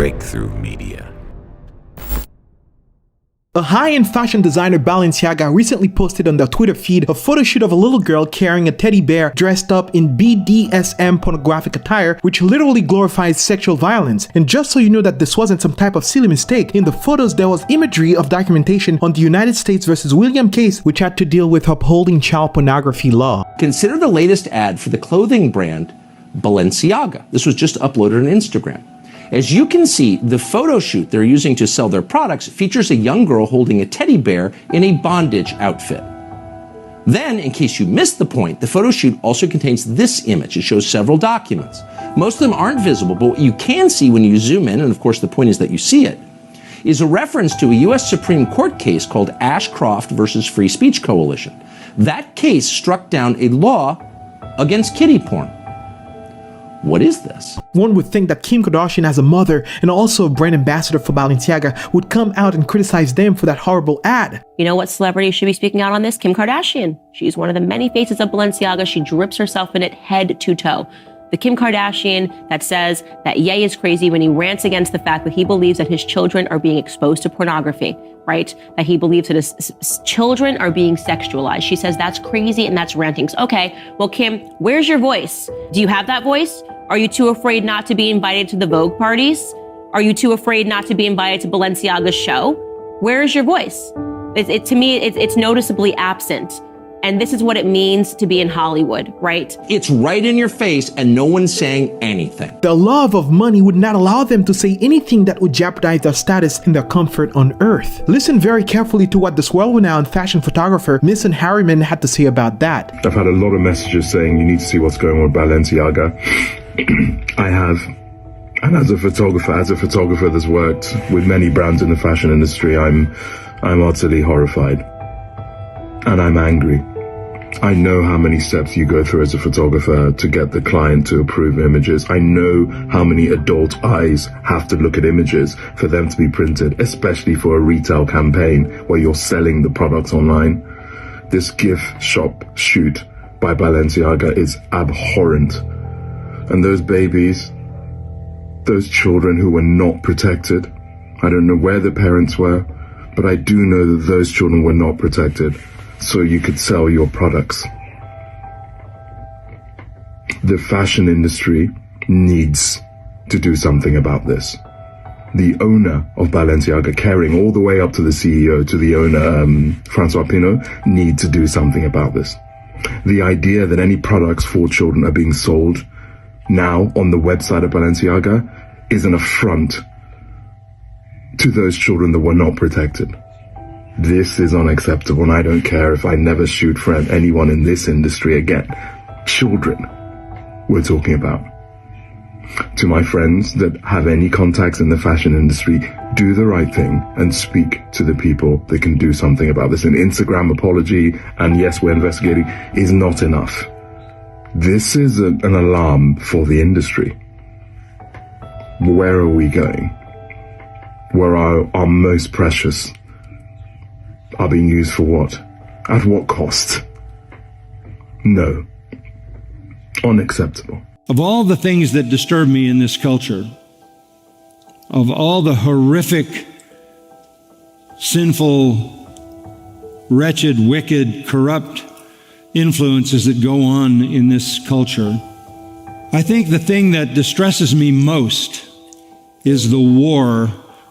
Breakthrough Media. A high-end fashion designer, Balenciaga, recently posted on their Twitter feed a photo shoot of a little girl carrying a teddy bear dressed up in BDSM pornographic attire, which literally glorifies sexual violence. And just so you know that this wasn't some type of silly mistake, in the photos there was imagery of documentation on the United States versus William case, which had to deal with upholding child pornography law. Consider the latest ad for the clothing brand Balenciaga. This was just uploaded on Instagram. As you can see, the photo shoot they're using to sell their products features a young girl holding a teddy bear in a bondage outfit. Then, in case you missed the point, the photo shoot also contains this image. It shows several documents. Most of them aren't visible, but what you can see when you zoom in, and of course the point is that you see it, is a reference to a U.S. Supreme Court case called Ashcroft versus Free Speech Coalition. That case struck down a law against kiddie porn. What is this? One would think that Kim Kardashian, as a mother and also a brand ambassador for Balenciaga, would come out and criticize them for that horrible ad. You know what celebrity should be speaking out on this? Kim Kardashian. She's one of the many faces of Balenciaga. She drips herself in it head to toe. The Kim Kardashian that says that Ye is crazy when he rants against the fact that he believes that his children are being exposed to pornography, right? That he believes that his children are being sexualized. She says that's crazy and that's ranting. Okay, well, Kim, where's your voice? Do you have that voice? Are you too afraid not to be invited to the Vogue parties? Are you too afraid not to be invited to Balenciaga's show? Where is your voice? To me, it's noticeably absent. And this is what it means to be in Hollywood, right? It's right in your face and no one's saying anything. The love of money would not allow them to say anything that would jeopardize their status and their comfort on earth. Listen very carefully to what this world-renowned fashion photographer, Mason Harriman, had to say about that. I've had a lot of messages saying you need to see what's going on with Balenciaga. I have. And as a photographer that's worked with many brands in the fashion industry, I'm utterly horrified. And I'm angry. I know how many steps you go through as a photographer to get the client to approve images. I know how many adult eyes have to look at images for them to be printed, especially for a retail campaign where you're selling the products online. This gift shop shoot by Balenciaga is abhorrent. And those babies, those children who were not protected, I don't know where the parents were, but I do know that those children were not protected. So you could sell your products. The fashion industry needs to do something about this. The owner of Balenciaga, carrying all the way up to the CEO, to the owner, Francois Pinault, need to do something about this. The idea that any products for children are being sold now on the website of Balenciaga is an affront to those children that were not protected. This is unacceptable, and I don't care if I never shoot for anyone in this industry again. Children we're talking about. To my friends that have any contacts in the fashion industry, do the right thing and speak to the people that can do something about this. An Instagram apology, and yes, we're investigating, is not enough. This is an alarm for the industry. Where are we going? Where our most precious are being used for what? At what cost? No. Unacceptable. Of all the things that disturb me in this culture, of all the horrific, sinful, wretched, wicked, corrupt influences that go on in this culture, I think the thing that distresses me most is the war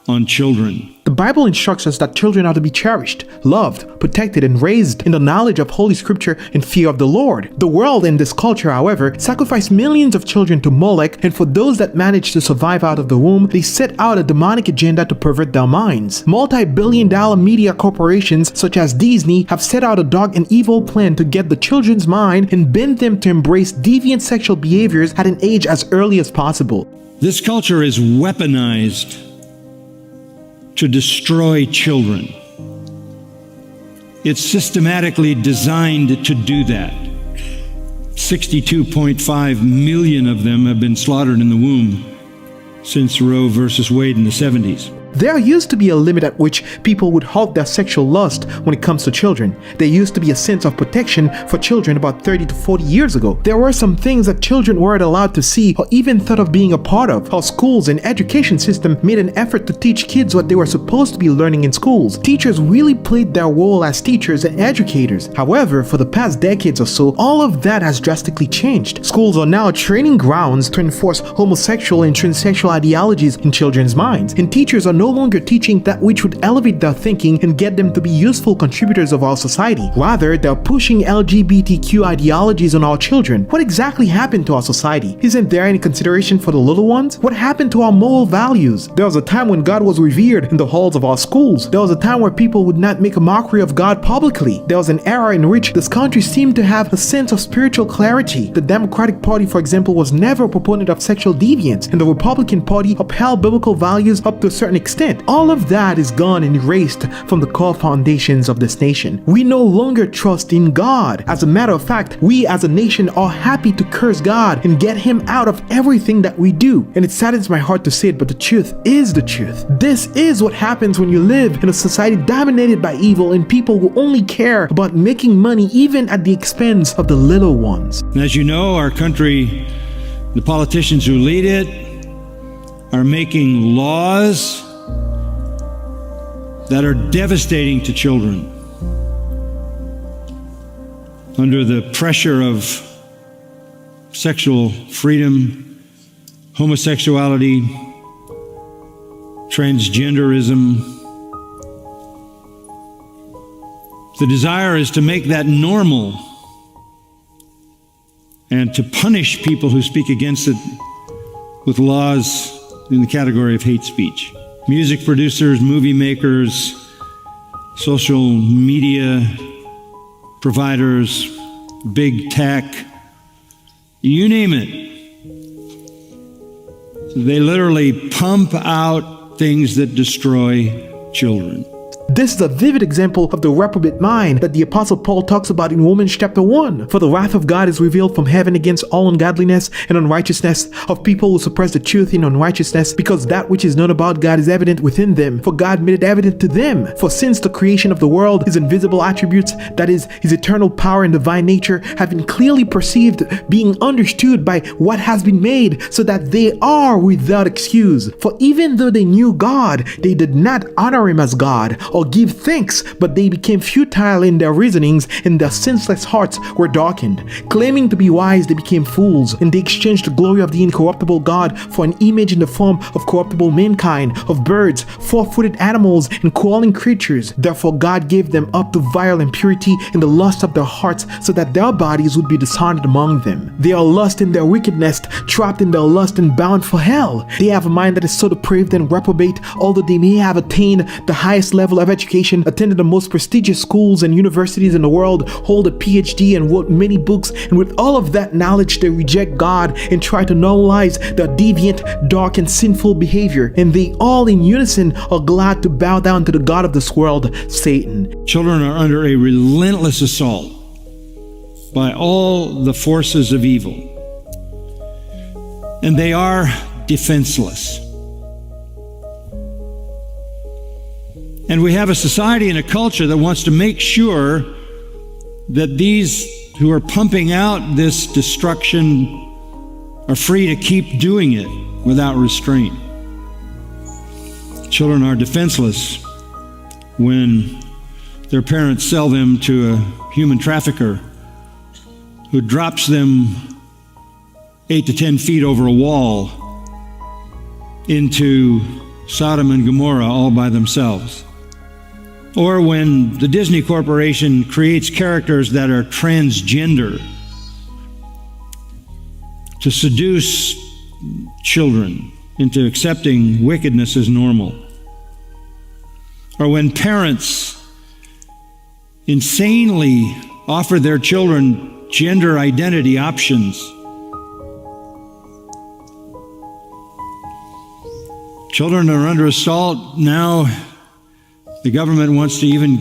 on children. The Bible instructs us that children are to be cherished, loved, protected, and raised in the knowledge of Holy Scripture and fear of the Lord. The world and this culture, however, sacrifice millions of children to Molech, and for those that manage to survive out of the womb, they set out a demonic agenda to pervert their minds. Multi-billion-dollar media corporations such as Disney have set out a dark and evil plan to get the children's mind and bend them to embrace deviant sexual behaviors at an age as early as possible. This culture is weaponized to destroy children. It's systematically designed to do that. 62.5 million of them have been slaughtered in the womb since Roe versus Wade in the 70s. There used to be a limit at which people would halt their sexual lust when it comes to children. There used to be a sense of protection for children about 30 to 40 years ago. There were some things that children weren't allowed to see or even thought of being a part of. Our schools and education system made an effort to teach kids what they were supposed to be learning in schools. Teachers really played their role as teachers and educators. However, for the past decades or so, all of that has drastically changed. Schools are now training grounds to enforce homosexual and transsexual ideologies in children's minds, and teachers are no longer teaching that which would elevate their thinking and get them to be useful contributors of our society. Rather, they're pushing LGBTQ ideologies on our children. What exactly happened to our society? Isn't there any consideration for the little ones? What happened to our moral values? There was a time when God was revered in the halls of our schools. There was a time where people would not make a mockery of God publicly. There was an era in which this country seemed to have a sense of spiritual clarity. The Democratic Party, for example, was never a proponent of sexual deviance, and the Republican Party upheld biblical values up to a certain extent. All of that is gone and erased from the core foundations of this nation. We no longer trust in God. As a matter of fact, we as a nation are happy to curse God and get him out of everything that we do. And it saddens my heart to say it, but the truth is the truth. This is what happens when you live in a society dominated by evil and people who only care about making money even at the expense of the little ones. As you know, our country, the politicians who lead it, are making laws that are devastating to children. Under the pressure of sexual freedom, homosexuality, transgenderism, the desire is to make that normal and to punish people who speak against it with laws in the category of hate speech. Music producers, movie makers, social media providers, big tech, you name it. They literally pump out things that destroy children. This is a vivid example of the reprobate mind that the Apostle Paul talks about in Romans chapter 1. For the wrath of God is revealed from heaven against all ungodliness and unrighteousness of people who suppress the truth in unrighteousness, because that which is known about God is evident within them, for God made it evident to them. For since the creation of the world, his invisible attributes, that is, his eternal power and divine nature, have been clearly perceived, being understood by what has been made, so that they are without excuse. For even though they knew God, they did not honor him as God, or give thanks, but they became futile in their reasonings, and their senseless hearts were darkened. Claiming to be wise, they became fools, and they exchanged the glory of the incorruptible God for an image in the form of corruptible mankind, of birds, four-footed animals, and crawling creatures. Therefore God gave them up to vile impurity in the lust of their hearts, so that their bodies would be dishonored among them. They are lost in their wickedness, trapped in their lust, and bound for hell. They have a mind that is so depraved and reprobate, although they may have attained the highest level of education, attended the most prestigious schools and universities in the world, hold a PhD, and wrote many books, and with all of that knowledge they reject God and try to normalize their deviant, dark, and sinful behavior, and they all in unison are glad to bow down to the God of this world, Satan. Children are under a relentless assault by all the forces of evil, and they are defenseless. And we have a society and a culture that wants to make sure that these who are pumping out this destruction are free to keep doing it without restraint. Children are defenseless when their parents sell them to a human trafficker who drops them 8 to 10 feet over a wall into Sodom and Gomorrah all by themselves. Or when the Disney Corporation creates characters that are transgender to seduce children into accepting wickedness as normal. Or when parents insanely offer their children gender identity options. Children are under assault now. The government wants to even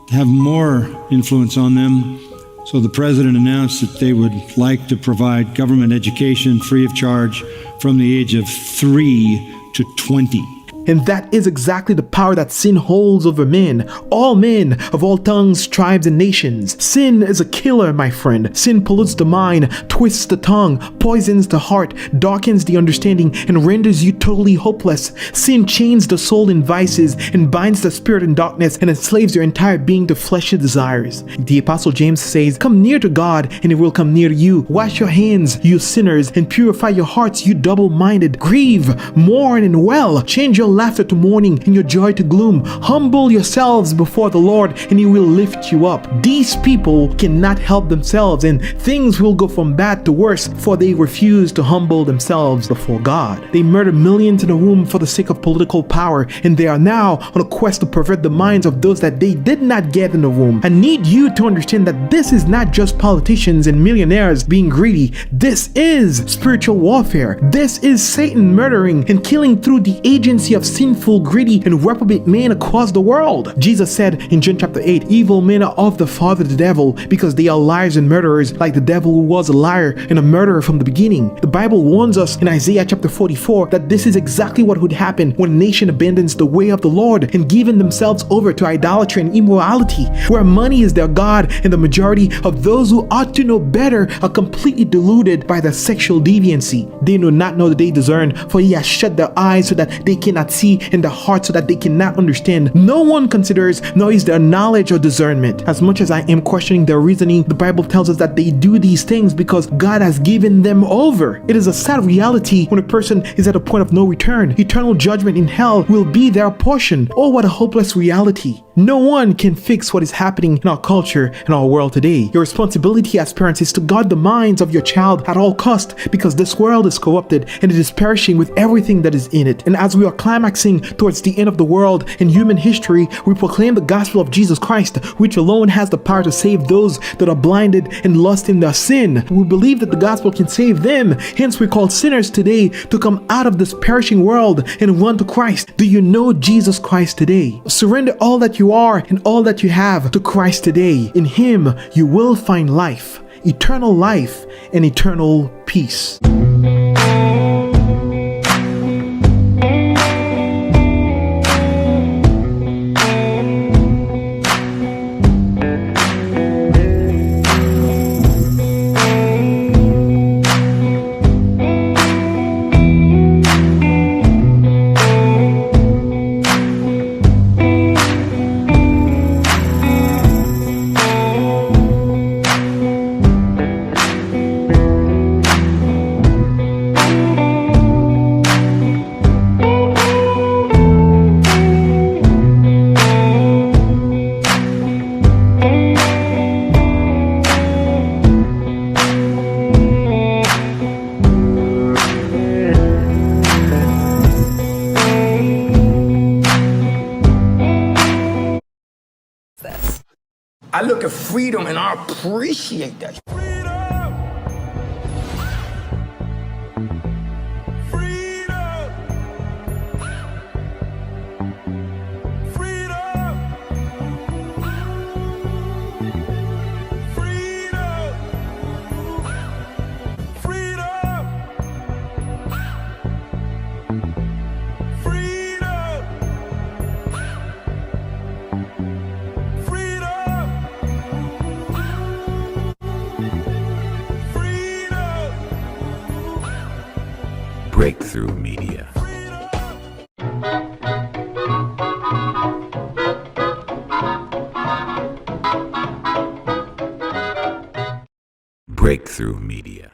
have more influence on them. So the president announced that they would like to provide government education free of charge from the age of 3 to 20. And that is exactly the power that sin holds over men of all tongues, tribes, and nations. Sin is a killer, my friend. Sin pollutes the mind, twists the tongue, poisons the heart, darkens the understanding, and renders you totally hopeless. Sin chains the soul in vices and binds the spirit in darkness and enslaves your entire being to fleshly desires. The Apostle James says, "Come near to God, and He will come near to you. Wash your hands, you sinners, and purify your hearts, you double-minded. Grieve, mourn, and wail. Change your laughter to mourning and your joy to gloom. Humble yourselves before the Lord, and He will lift you up." These people cannot help themselves, and things will go from bad to worse, for they refuse to humble themselves before God. They murder millions in the womb for the sake of political power, and they are now on a quest to pervert the minds of those that they did not get in the womb. I need you to understand that this is not just politicians and millionaires being greedy. This is spiritual warfare. This is Satan murdering and killing through the agency of sinful, greedy, and reprobate men across the world. Jesus said in John chapter 8, "Evil men are of the father the devil, because they are liars and murderers, like the devil who was a liar and a murderer from the beginning." The Bible warns us in Isaiah chapter 44 that this is exactly what would happen when a nation abandons the way of the Lord and given themselves over to idolatry and immorality, where money is their God, and the majority of those who ought to know better are completely deluded by their sexual deviancy. They do not know the day discern, for He has shut their eyes so that they cannot see, and their hearts so that they cannot understand. No one considers, nor is there knowledge or discernment. As much as I am questioning their reasoning, the Bible tells us that they do these things because God has given them over. It is a sad reality when a person is at a point of no return. Eternal judgment in hell will be their portion. Oh, what a hopeless reality. No one can fix what is happening in our culture and our world today. Your responsibility as parents is to guard the minds of your child at all cost, because this world is corrupted and it is perishing with everything that is in it. And as we are climaxing towards the end of the world in human history, we proclaim the gospel of Jesus Christ, which alone has the power to save those that are blinded and lost in their sin. We believe that the gospel can save them. Hence, we call sinners today to come out of this perishing world and run to Christ. Do you know Jesus Christ today? Surrender all that you are and all that you have to Christ today. In Him, you will find life, and eternal peace. I look at freedom and I appreciate that. Breakthrough Media. Breakthrough Media.